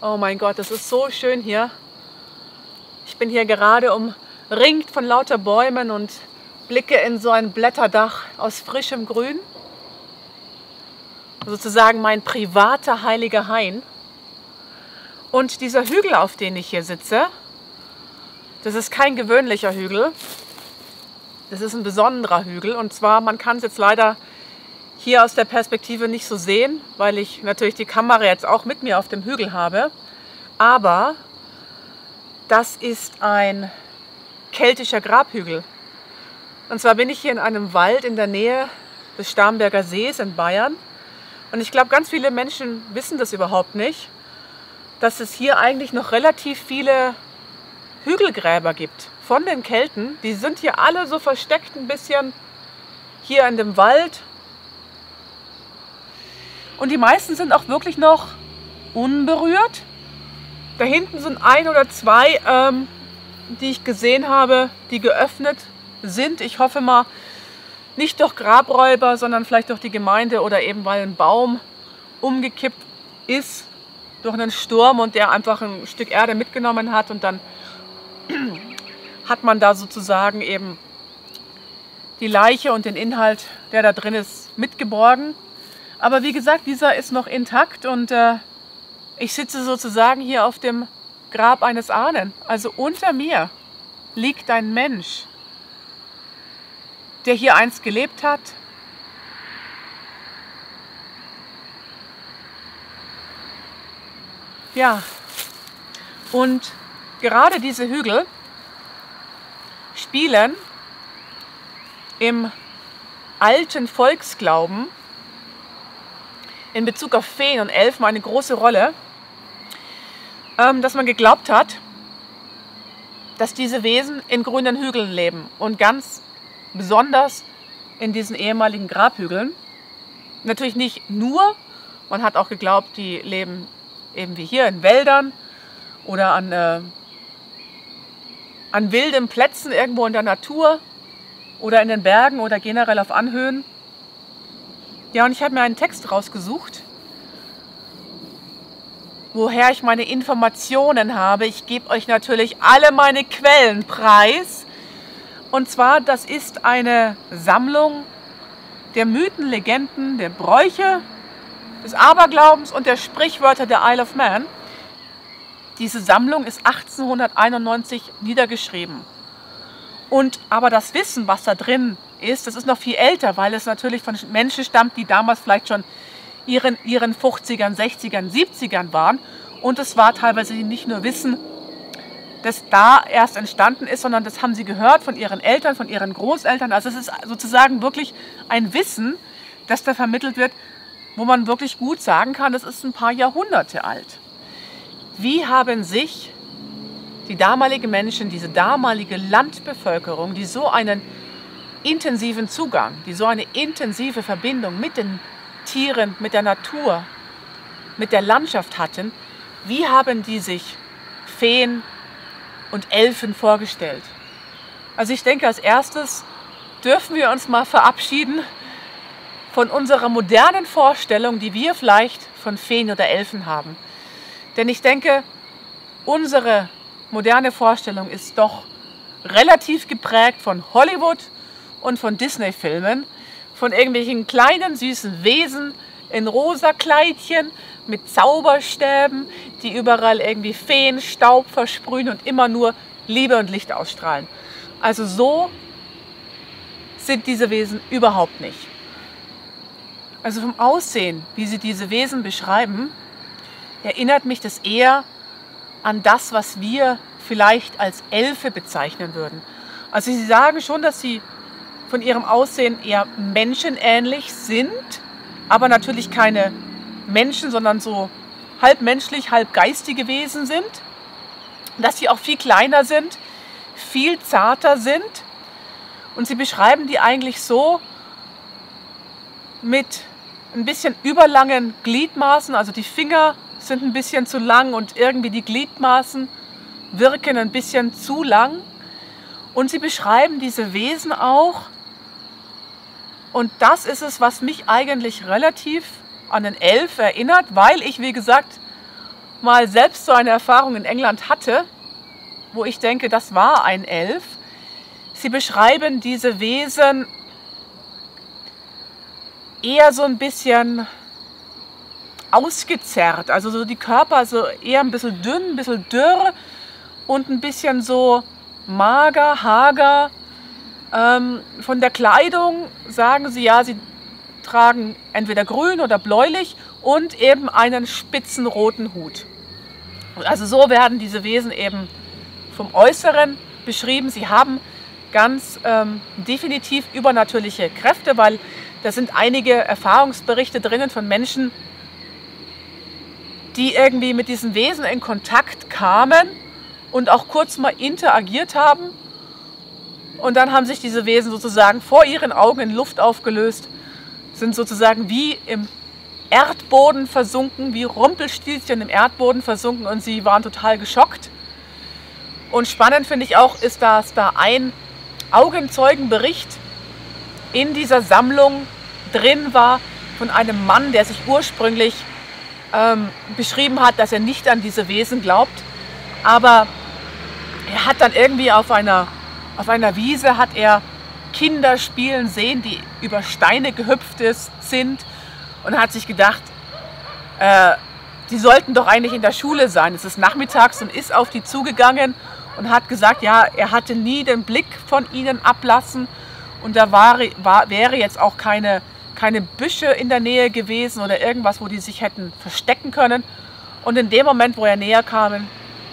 Oh mein Gott, das ist so schön hier. Ich bin hier gerade umringt von lauter Bäumen und blicke in so ein Blätterdach aus frischem Grün. Sozusagen mein privater heiliger Hain. Und dieser Hügel, auf dem ich hier sitze, das ist kein gewöhnlicher Hügel. Das ist ein besonderer Hügel. Und zwar, man kann es jetzt leider hier aus der Perspektive nicht so sehen, weil ich natürlich die Kamera jetzt auch mit mir auf dem Hügel habe. Aber das ist ein keltischer Grabhügel. Und zwar bin ich hier in einem Wald in der Nähe des Starnberger Sees in Bayern. Und ich glaube, ganz viele Menschen wissen das überhaupt nicht, dass es hier eigentlich noch relativ viele Hügelgräber gibt von den Kelten. Die sind hier alle so versteckt ein bisschen hier in dem Wald. Und die meisten sind auch wirklich noch unberührt. Da hinten sind ein oder zwei, die ich gesehen habe, die geöffnet sind. Ich hoffe mal, nicht durch Grabräuber, sondern vielleicht durch die Gemeinde oder eben weil ein Baum umgekippt ist durch einen Sturm und der einfach ein Stück Erde mitgenommen hat. Und dann hat man da sozusagen eben die Leiche und den Inhalt, der da drin ist, mitgeborgen. Aber wie gesagt, dieser ist noch intakt und ich sitze sozusagen hier auf dem Grab eines Ahnen. Also unter mir liegt ein Mensch, der hier einst gelebt hat. Ja, und gerade diese Hügel spielen im alten Volksglauben in Bezug auf Feen und Elfen eine große Rolle, dass man geglaubt hat, dass diese Wesen in grünen Hügeln leben und ganz besonders in diesen ehemaligen Grabhügeln. Natürlich nicht nur, man hat auch geglaubt, die leben eben wie hier in Wäldern oder an wilden Plätzen irgendwo in der Natur oder in den Bergen oder generell auf Anhöhen. Ja, und ich habe mir einen Text rausgesucht, woher ich meine Informationen habe. Ich gebe euch natürlich alle meine Quellen preis. Und zwar, das ist eine Sammlung der Mythen, Legenden, der Bräuche, des Aberglaubens und der Sprichwörter der Isle of Man. Diese Sammlung ist 1891 niedergeschrieben. Aber das Wissen, was da drin ist, das ist noch viel älter, weil es natürlich von Menschen stammt, die damals vielleicht schon ihren 50ern, 60ern, 70ern waren. Und es war teilweise nicht nur Wissen, das da erst entstanden ist, sondern das haben sie gehört von ihren Eltern, von ihren Großeltern. Also es ist sozusagen wirklich ein Wissen, das da vermittelt wird, wo man wirklich gut sagen kann, das ist ein paar Jahrhunderte alt. Wie haben sich die damaligen Menschen, diese damalige Landbevölkerung, die so einen intensiven Zugang, die so eine intensive Verbindung mit den Tieren, mit der Natur, mit der Landschaft hatten, wie haben die sich Feen und Elfen vorgestellt? Also ich denke, als erstes dürfen wir uns mal verabschieden von unserer modernen Vorstellung, die wir vielleicht von Feen oder Elfen haben. Denn ich denke, unsere moderne Vorstellung ist doch relativ geprägt von Hollywood und von Disney-Filmen, von irgendwelchen kleinen, süßen Wesen in rosa Kleidchen mit Zauberstäben, die überall irgendwie Feenstaub versprühen und immer nur Liebe und Licht ausstrahlen. Also so sind diese Wesen überhaupt nicht. Also vom Aussehen, wie sie diese Wesen beschreiben, erinnert mich das eher an das, was wir vielleicht als Elfe bezeichnen würden. Also sie sagen schon, dass sie von ihrem Aussehen eher menschenähnlich sind, aber natürlich keine Menschen, sondern so halb menschlich, halb geistige Wesen sind. Dass sie auch viel kleiner sind, viel zarter sind. Und sie beschreiben die eigentlich so mit ein bisschen überlangen Gliedmaßen, also die Finger sind ein bisschen zu lang und irgendwie die Gliedmaßen wirken ein bisschen zu lang. Und sie beschreiben diese Wesen auch, und das ist es, was mich eigentlich relativ an den Elf erinnert, weil ich, wie gesagt, mal selbst so eine Erfahrung in England hatte, wo ich denke, das war ein Elf. Sie beschreiben diese Wesen eher so ein bisschen ausgezerrt, also so die Körper so eher ein bisschen dünn, ein bisschen dürr und ein bisschen so mager, hager. Von der Kleidung sagen sie, ja, sie tragen entweder grün oder bläulich und eben einen spitzen roten Hut. Also so werden diese Wesen eben vom Äußeren beschrieben. Sie haben ganz definitiv übernatürliche Kräfte, weil da sind einige Erfahrungsberichte drinnen von Menschen, die irgendwie mit diesen Wesen in Kontakt kamen und auch kurz mal interagiert haben. Und dann haben sich diese Wesen sozusagen vor ihren Augen in Luft aufgelöst, sind sozusagen wie im Erdboden versunken, wie Rumpelstilzchen im Erdboden versunken, und sie waren total geschockt. Und spannend finde ich auch, ist, dass da ein Augenzeugenbericht in dieser Sammlung drin war von einem Mann, der sich ursprünglich beschrieben hat, dass er nicht an diese Wesen glaubt, aber er hat dann irgendwie auf einer Wiese hat er Kinder spielen sehen, die über Steine gehüpft sind, und hat sich gedacht, die sollten doch eigentlich in der Schule sein. Es ist nachmittags, und ist auf die zugegangen und hat gesagt, ja, er hatte nie den Blick von ihnen ablassen, und da wäre jetzt auch keine Büsche in der Nähe gewesen oder irgendwas, wo die sich hätten verstecken können. Und in dem Moment, wo er näher kam,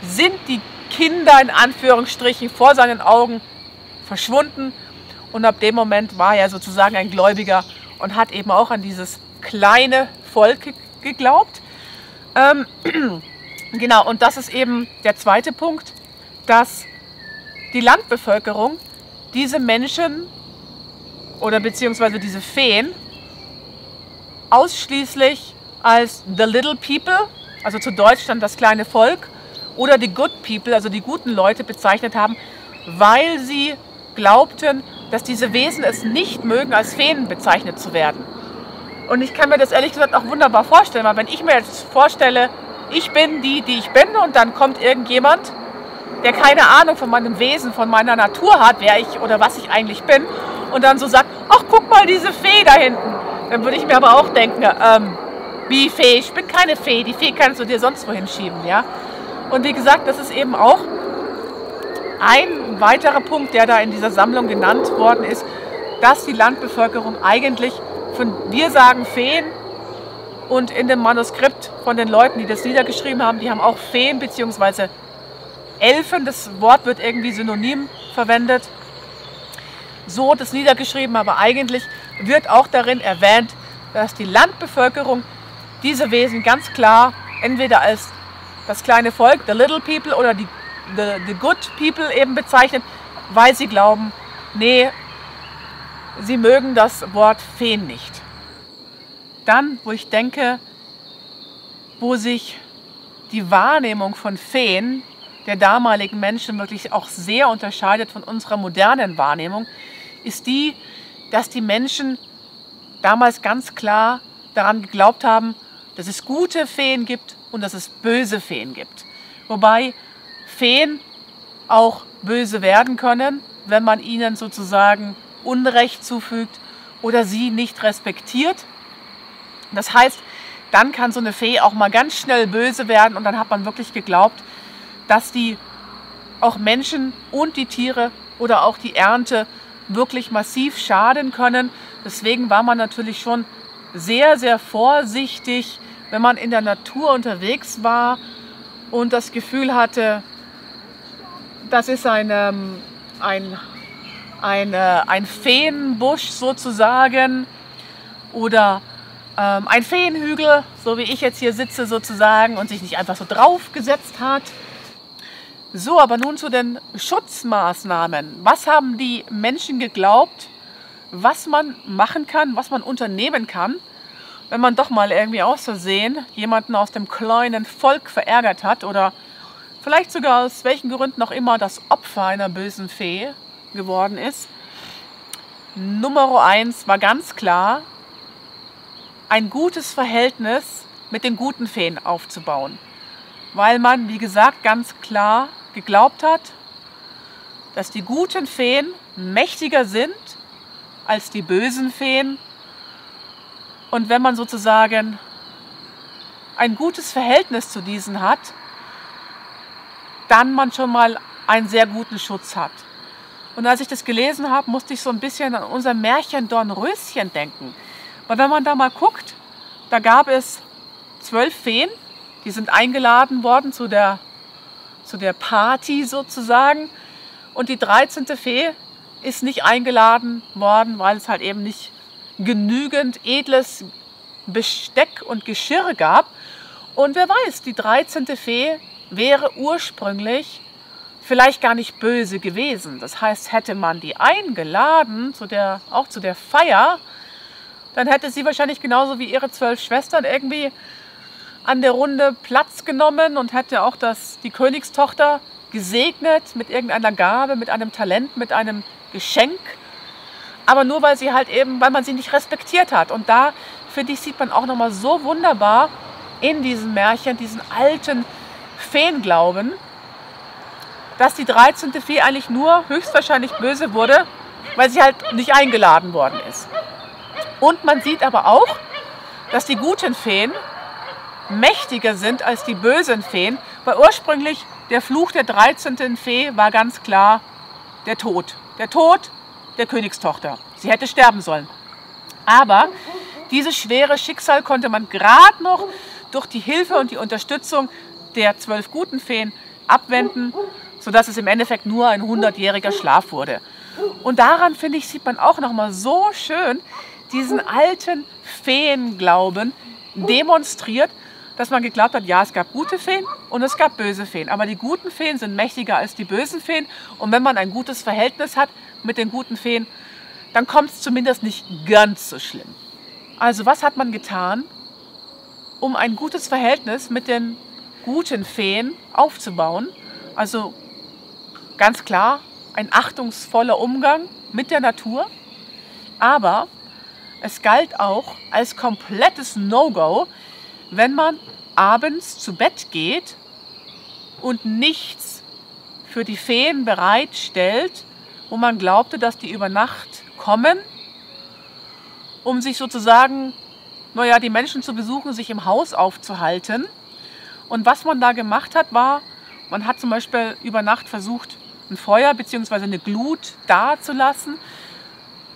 sind die Kinder in Anführungsstrichen vor seinen Augen verschwunden. Und ab dem Moment war er sozusagen ein Gläubiger und hat eben auch an dieses kleine Volk geglaubt. Genau, und das ist eben der zweite Punkt, dass die Landbevölkerung diese Menschen oder beziehungsweise diese Feen ausschließlich als the little people, also zu Deutsch dann das kleine Volk, oder die good people, also die guten Leute, bezeichnet haben, weil sie glaubten, dass diese Wesen es nicht mögen, als Feen bezeichnet zu werden. Und ich kann mir das ehrlich gesagt auch wunderbar vorstellen, weil wenn ich mir jetzt vorstelle, ich bin die ich bin, und dann kommt irgendjemand, der keine Ahnung von meinem Wesen, von meiner Natur hat, wer ich oder was ich eigentlich bin, und dann so sagt, ach, guck mal, diese Fee da hinten. Dann würde ich mir aber auch denken, wie Fee? Ich bin keine Fee, die Fee kannst du dir sonst wohin schieben, ja. Und wie gesagt, das ist eben auch ein weiterer Punkt, der da in dieser Sammlung genannt worden ist, dass die Landbevölkerung eigentlich wir sagen Feen, und in dem Manuskript von den Leuten, die das niedergeschrieben haben, die haben auch Feen bzw. Elfen, das Wort wird irgendwie synonym verwendet, so das niedergeschrieben, aber eigentlich wird auch darin erwähnt, dass die Landbevölkerung diese Wesen ganz klar entweder als das kleine Volk, the little people, oder the good people eben bezeichnet, weil sie glauben, nee, sie mögen das Wort Feen nicht. Dann, wo ich denke, wo sich die Wahrnehmung von Feen der damaligen Menschen wirklich auch sehr unterscheidet von unserer modernen Wahrnehmung, ist die, dass die Menschen damals ganz klar daran geglaubt haben, dass es gute Feen gibt und dass es böse Feen gibt. Wobei Feen auch böse werden können, wenn man ihnen sozusagen Unrecht zufügt oder sie nicht respektiert. Das heißt, dann kann so eine Fee auch mal ganz schnell böse werden, und dann hat man wirklich geglaubt, dass die auch Menschen und die Tiere oder auch die Ernte wirklich massiv schaden können. Deswegen war man natürlich schon sehr, sehr vorsichtig, wenn man in der Natur unterwegs war und das Gefühl hatte, das ist ein Feenbusch sozusagen oder ein Feenhügel, so wie ich jetzt hier sitze sozusagen, und sich nicht einfach so draufgesetzt hat. So, aber nun zu den Schutzmaßnahmen. Was haben die Menschen geglaubt, was man machen kann, was man unternehmen kann, wenn man doch mal irgendwie aus Versehen jemanden aus dem kleinen Volk verärgert hat oder vielleicht sogar aus welchen Gründen auch immer das Opfer einer bösen Fee geworden ist? Nummer 1 war ganz klar, ein gutes Verhältnis mit den guten Feen aufzubauen. weil man, wie gesagt, ganz klar geglaubt hat, dass die guten Feen mächtiger sind als die bösen Feen. Und wenn man sozusagen ein gutes Verhältnis zu diesen hat, dann man schon mal einen sehr guten Schutz hat. Und als ich das gelesen habe, musste ich so ein bisschen an unser Märchen Dornröschen denken. Weil wenn man da mal guckt, da gab es 12 Feen, die sind eingeladen worden zu der Party sozusagen. Und die 13. Fee ist nicht eingeladen worden, weil es halt eben nicht genügend edles Besteck und Geschirr gab. Und wer weiß, die 13. Fee wäre ursprünglich vielleicht gar nicht böse gewesen. Das heißt, hätte man die eingeladen, auch zu der Feier, dann hätte sie wahrscheinlich genauso wie ihre 12 Schwestern irgendwie an der Runde Platz genommen und hätte auch die Königstochter gesegnet mit irgendeiner Gabe, mit einem Talent, mit einem Geschenk. Aber nur weil man sie nicht respektiert hat. Und da, finde ich, sieht man auch nochmal so wunderbar in diesen Märchen, diesen alten Feenglauben, dass die 13. Fee eigentlich nur höchstwahrscheinlich böse wurde, weil sie halt nicht eingeladen worden ist. Und man sieht aber auch, dass die guten Feen mächtiger sind als die bösen Feen, weil ursprünglich der Fluch der 13. Fee war ganz klar der Tod. Der Tod der Königstochter. Sie hätte sterben sollen. Aber dieses schwere Schicksal konnte man gerade noch durch die Hilfe und die Unterstützung der 12 guten Feen abwenden, sodass es im Endeffekt nur ein 100-jähriger Schlaf wurde. Und daran, finde ich, sieht man auch nochmal so schön diesen alten Feenglauben demonstriert, dass man geglaubt hat, ja, es gab gute Feen und es gab böse Feen. Aber die guten Feen sind mächtiger als die bösen Feen. Und wenn man ein gutes Verhältnis hat mit den guten Feen, dann kommt es zumindest nicht ganz so schlimm. Also was hat man getan, um ein gutes Verhältnis mit den guten Feen aufzubauen? Also ganz klar, ein achtungsvoller Umgang mit der Natur. Aber es galt auch als komplettes No-Go, wenn man abends zu Bett geht und nichts für die Feen bereitstellt, wo man glaubte, dass die über Nacht kommen, um sich sozusagen, die Menschen zu besuchen, sich im Haus aufzuhalten. Und was man da gemacht hat, war, man hat zum Beispiel über Nacht versucht, ein Feuer bzw. eine Glut dazulassen,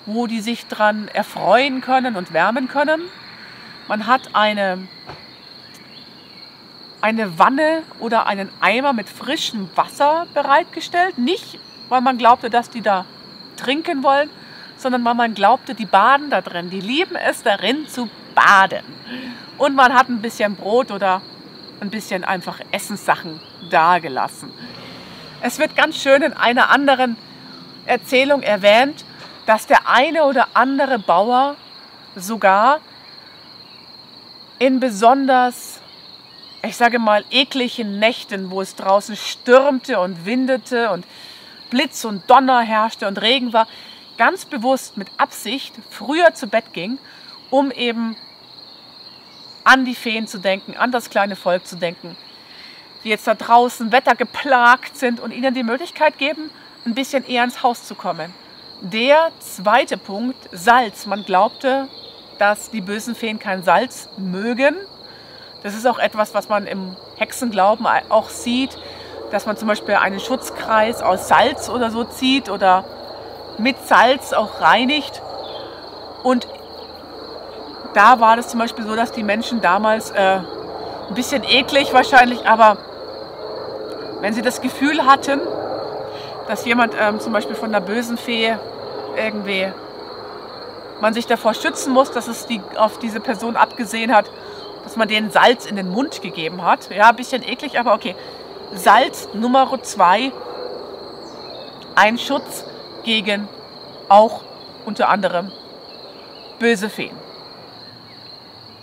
wo die sich dran erfreuen können und wärmen können. Man hat eine Wanne oder einen Eimer mit frischem Wasser bereitgestellt. Nicht, weil man glaubte, dass die da trinken wollen, sondern weil man glaubte, die baden da drin. Die lieben es darin zu baden. Und man hat ein bisschen Brot oder ein bisschen einfach Essenssachen dagelassen. Es wird ganz schön in einer anderen Erzählung erwähnt, dass der eine oder andere Bauer sogar in besonders, ich sage mal, ekligen Nächten, wo es draußen stürmte und windete und Blitz und Donner herrschte und Regen war, ganz bewusst mit Absicht früher zu Bett ging, um eben an die Feen zu denken, an das kleine Volk zu denken, die jetzt da draußen wettergeplagt sind und ihnen die Möglichkeit geben, ein bisschen eher ins Haus zu kommen. Der zweite Punkt, Salz. Man glaubte, dass die bösen Feen kein Salz mögen. Das ist auch etwas, was man im Hexenglauben auch sieht, dass man zum Beispiel einen Schutzkreis aus Salz oder so zieht oder mit Salz auch reinigt. Und da war das zum Beispiel so, dass die Menschen damals ein bisschen eklig wahrscheinlich, aber wenn sie das Gefühl hatten, dass jemand zum Beispiel von der bösen Fee irgendwie man sich davor schützen muss, dass es auf diese Person abgesehen hat, dass man denen Salz in den Mund gegeben hat. Ja, ein bisschen eklig, aber okay. Salz Nummer 2, ein Schutz gegen auch unter anderem böse Feen.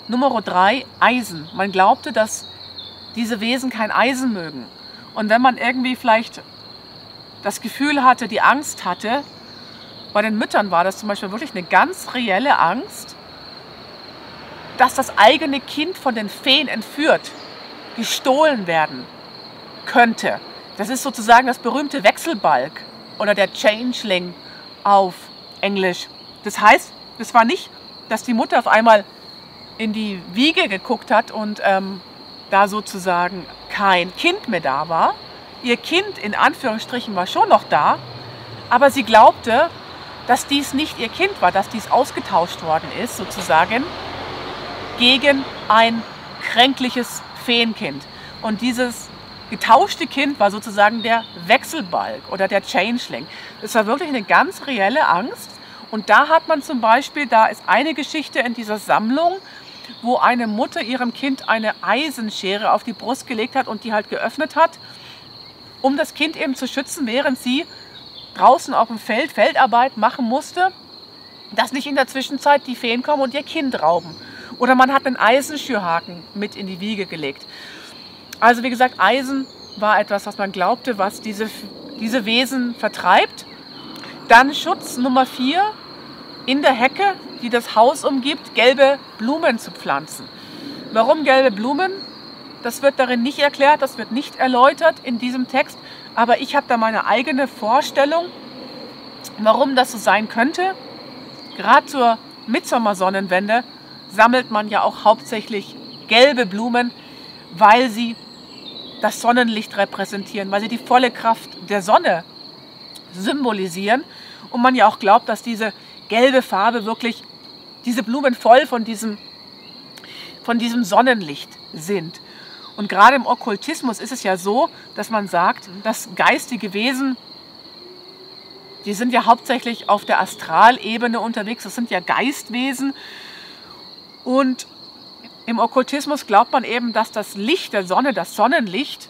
Nummer 3, Eisen. Man glaubte, dass diese Wesen kein Eisen mögen. Und wenn man irgendwie vielleicht das Gefühl hatte, die Angst hatte, bei den Müttern war das zum Beispiel wirklich eine ganz reelle Angst, dass das eigene Kind von den Feen entführt gestohlen werden könnte. Das ist sozusagen das berühmte Wechselbalg oder der Changeling auf Englisch. Das heißt, es war nicht, dass die Mutter auf einmal in die Wiege geguckt hat und da sozusagen kein Kind mehr da war. Ihr Kind in Anführungsstrichen war schon noch da, aber sie glaubte, dass dies nicht ihr Kind war, dass dies ausgetauscht worden ist sozusagen gegen ein kränkliches Feenkind. Und dieses getauschte Kind war sozusagen der Wechselbalg oder der Changeling. Das war wirklich eine ganz reelle Angst. Und da hat man zum Beispiel, da ist eine Geschichte in dieser Sammlung, wo eine Mutter ihrem Kind eine Eisenschere auf die Brust gelegt hat und die halt geöffnet hat, um das Kind eben zu schützen, während sie draußen auf dem Feld Feldarbeit machen musste, dass nicht in der Zwischenzeit die Feen kommen und ihr Kind rauben. Oder man hat einen Eisenschürhaken mit in die Wiege gelegt. Also wie gesagt, Eisen war etwas, was man glaubte, was diese Wesen vertreibt. Dann Schutz Nummer 4, in der Hecke, die das Haus umgibt, gelbe Blumen zu pflanzen. Warum gelbe Blumen? Das wird darin nicht erklärt, das wird nicht erläutert in diesem Text. Aber ich habe da meine eigene Vorstellung, warum das so sein könnte. Gerade zur Mittsommersonnenwende sammelt man ja auch hauptsächlich gelbe Blumen, weil sie das Sonnenlicht repräsentieren, weil sie die volle Kraft der Sonne symbolisieren. Und man ja auch glaubt, dass diese gelbe Farbe wirklich, diese Blumen voll von diesem Sonnenlicht sind. Und gerade im Okkultismus ist es ja so, dass man sagt, dass geistige Wesen, die sind ja hauptsächlich auf der Astralebene unterwegs, das sind ja Geistwesen. Und im Okkultismus glaubt man eben, dass das Licht der Sonne, das Sonnenlicht,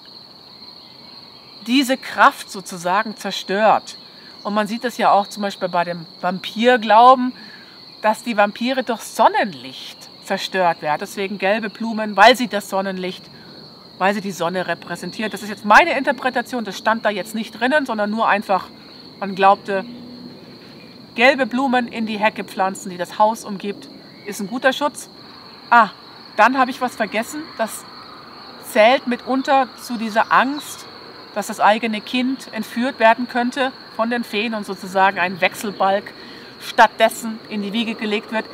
diese Kraft sozusagen zerstört. Und man sieht es ja auch zum Beispiel bei dem Vampirglauben, dass die Vampire durch Sonnenlicht zerstört werden. Deswegen gelbe Blumen, weil sie das Sonnenlicht, weil sie die Sonne repräsentiert. Das ist jetzt meine Interpretation, das stand da jetzt nicht drinnen, sondern nur einfach, man glaubte, gelbe Blumen in die Hecke pflanzen, die das Haus umgibt, ist ein guter Schutz. Dann habe ich was vergessen, das zählt mitunter zu dieser Angst, dass das eigene Kind entführt werden könnte von den Feen und sozusagen ein Wechselbalg stattdessen in die Wiege gelegt wird,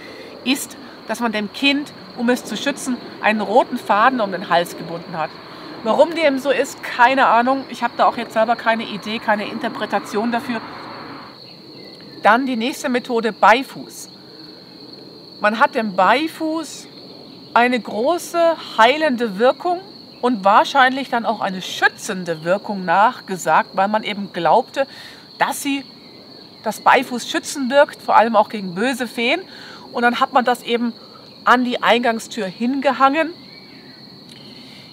ist, dass man dem Kind, um es zu schützen, einen roten Faden um den Hals gebunden hat. Warum dem so ist, keine Ahnung. Ich habe da auch jetzt selber keine Idee, keine Interpretation dafür. Dann die nächste Methode, Beifuß. Man hat dem Beifuß eine große heilende Wirkung und wahrscheinlich dann auch eine schützende Wirkung nachgesagt, weil man eben glaubte, dass das Beifuß schützen wirkt, vor allem auch gegen böse Feen. Und dann hat man das eben an die Eingangstür hingehangen.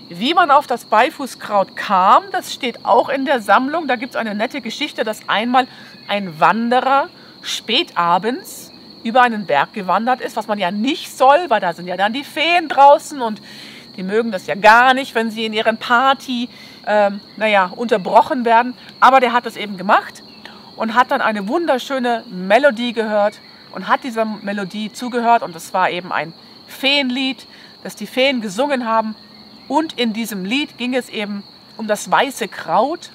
Wie man auf das Beifußkraut kam, das steht auch in der Sammlung. Da gibt es eine nette Geschichte, dass einmal ein Wanderer spätabends über einen Berg gewandert ist, was man ja nicht soll, weil da sind ja dann die Feen draußen und die mögen das ja gar nicht, wenn sie in ihren Party unterbrochen werden. Aber der hat das eben gemacht und hat dann eine wunderschöne Melodie gehört und hat dieser Melodie zugehört. Und das war eben ein Feenlied, das die Feen gesungen haben. Und in diesem Lied ging es eben um das weiße Kraut,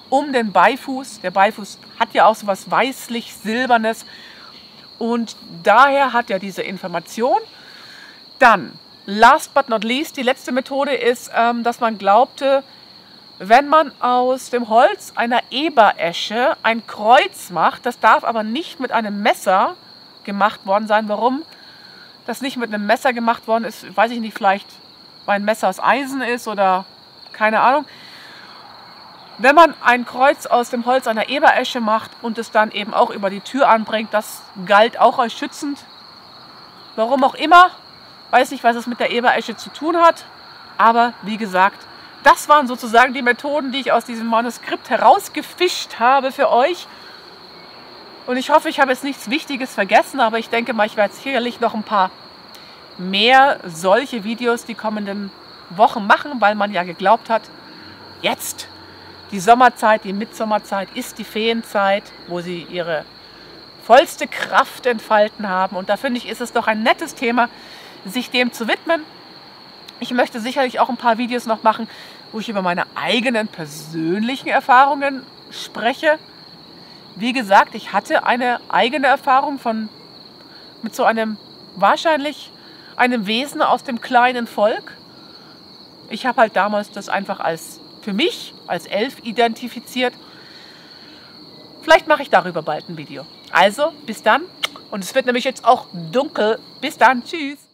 um den Beifuß. Der Beifuß hat ja auch so was weißlich-silbernes. Und daher hat er diese Information. Dann, last but not least, die letzte Methode ist, dass man glaubte, wenn man aus dem Holz einer Eberesche ein Kreuz macht, das darf aber nicht mit einem Messer gemacht worden sein. Warum das nicht mit einem Messer gemacht worden ist, weiß ich nicht, vielleicht weil ein Messer aus Eisen ist oder keine Ahnung. Wenn man ein Kreuz aus dem Holz einer Eberesche macht und es dann eben auch über die Tür anbringt, das galt auch als schützend. Warum auch immer, weiß nicht, was es mit der Eberesche zu tun hat, aber wie gesagt, das waren sozusagen die Methoden, die ich aus diesem Manuskript herausgefischt habe für euch. Und ich hoffe, ich habe jetzt nichts Wichtiges vergessen, aber ich denke mal, ich werde sicherlich noch ein paar mehr solche Videos die kommenden Wochen machen, weil man ja geglaubt hat, jetzt die Sommerzeit, die Mittsommerzeit ist die Feenzeit, wo sie ihre vollste Kraft entfalten haben. Und da finde ich, ist es doch ein nettes Thema, sich dem zu widmen. Ich möchte sicherlich auch ein paar Videos noch machen, wo ich über meine eigenen persönlichen Erfahrungen spreche. Wie gesagt, ich hatte eine eigene Erfahrung mit so einem, wahrscheinlich einem Wesen aus dem kleinen Volk. Ich habe halt damals das einfach für mich als Elf identifiziert. Vielleicht mache ich darüber bald ein Video. Also, bis dann. Und es wird nämlich jetzt auch dunkel. Bis dann. Tschüss.